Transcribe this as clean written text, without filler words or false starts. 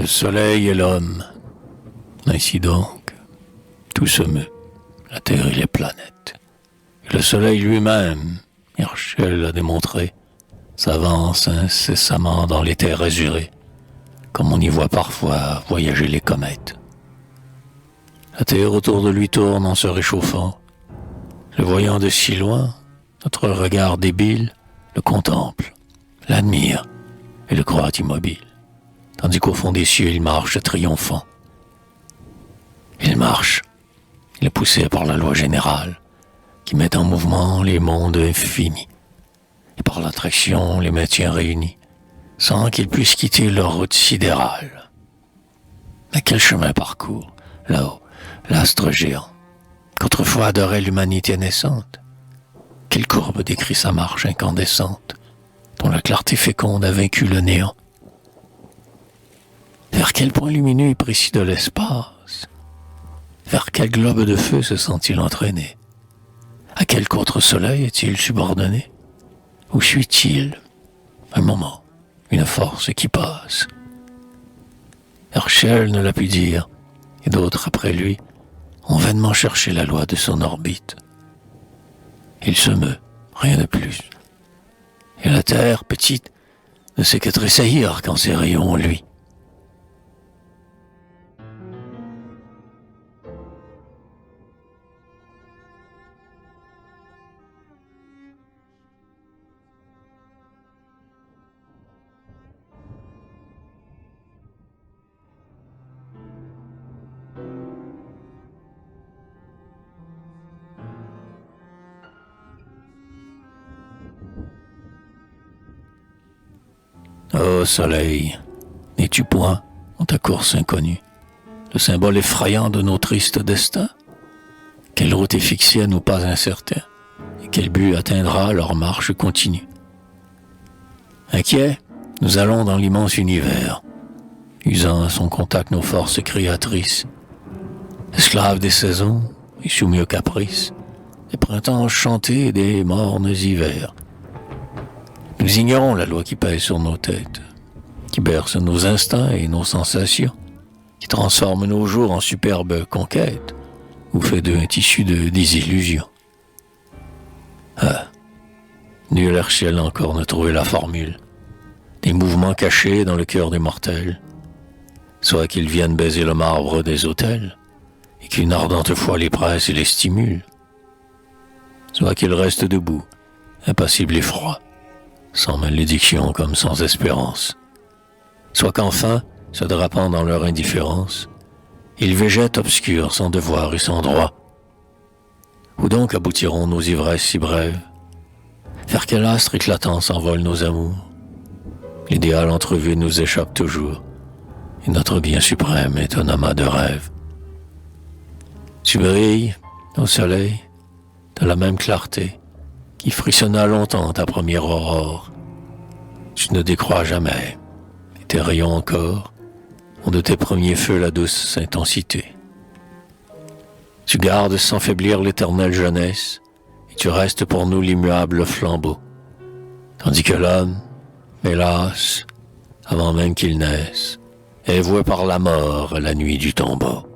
le soleil et l'homme. Ainsi donc, tout se meut, la Terre et les planètes. Et le soleil lui-même, Herschel l'a démontré, s'avance incessamment dans les terres azurées, comme on y voit parfois voyager les comètes. La Terre autour de lui tourne en se réchauffant. Le voyant de si loin, notre regard débile le contemple, l'admire et le croit immobile, tandis qu'au fond des cieux il marche triomphant. Il marche, il est poussé par la loi générale, qui met en mouvement les mondes infinis, et par l'attraction les maintient réunis, sans qu'ils puissent quitter leur route sidérale. Mais quel chemin parcourt, là-haut, l'astre géant, qu'autrefois adorait l'humanité naissante? Quelle courbe décrit sa marche incandescente, dont la clarté féconde a vaincu le néant? Vers quel point lumineux et précis de l'espace? Vers quel globe de feu se sent-il entraîné? À quel contre-soleil est-il subordonné? Où suit-il? Un moment, une force qui passe. Herschel ne l'a pu dire, et d'autres après lui ont vainement cherché la loi de son orbite. Il se meut, rien de plus. Et la Terre, petite, ne sait que tressaillir quand ses rayons ont lui. Ô soleil, n'es-tu point, en ta course inconnue, le symbole effrayant de nos tristes destins? Quelle route est fixée à nos pas incertains, et quel but atteindra leur marche continue? Inquiets, nous allons dans l'immense univers, usant à son contact nos forces créatrices, esclaves des saisons et soumis aux caprices, des printemps chantés et des mornes hivers. Nous ignorons la loi qui pèse sur nos têtes, qui berce nos instincts et nos sensations, qui transforme nos jours en superbes conquêtes, ou fait d'eux un tissu de désillusions. Ah, nul Herschel encore n'a trouvé la formule des mouvements cachés dans le cœur des mortels, soit qu'ils viennent baiser le marbre des autels, et qu'une ardente foi les presse et les stimule, soit qu'ils restent debout, impassibles et froids, sans malédiction comme sans espérance, soit qu'enfin, se drapant dans leur indifférence, ils végètent obscurs sans devoir et sans droit. Où donc aboutiront nos ivresses si brèves? Vers quel astre éclatant s'envolent nos amours? L'idéal entrevu nous échappe toujours, et notre bien suprême est un amas de rêves. Tu brilles, au soleil, de la même clarté qui frissonna longtemps ta première aurore. Tu ne décrois jamais, et tes rayons encore ont de tes premiers feux la douce intensité. Tu gardes sans faiblir l'éternelle jeunesse, et tu restes pour nous l'immuable flambeau, tandis que l'homme, hélas, avant même qu'il naisse, est voué par la mort à la nuit du tombeau.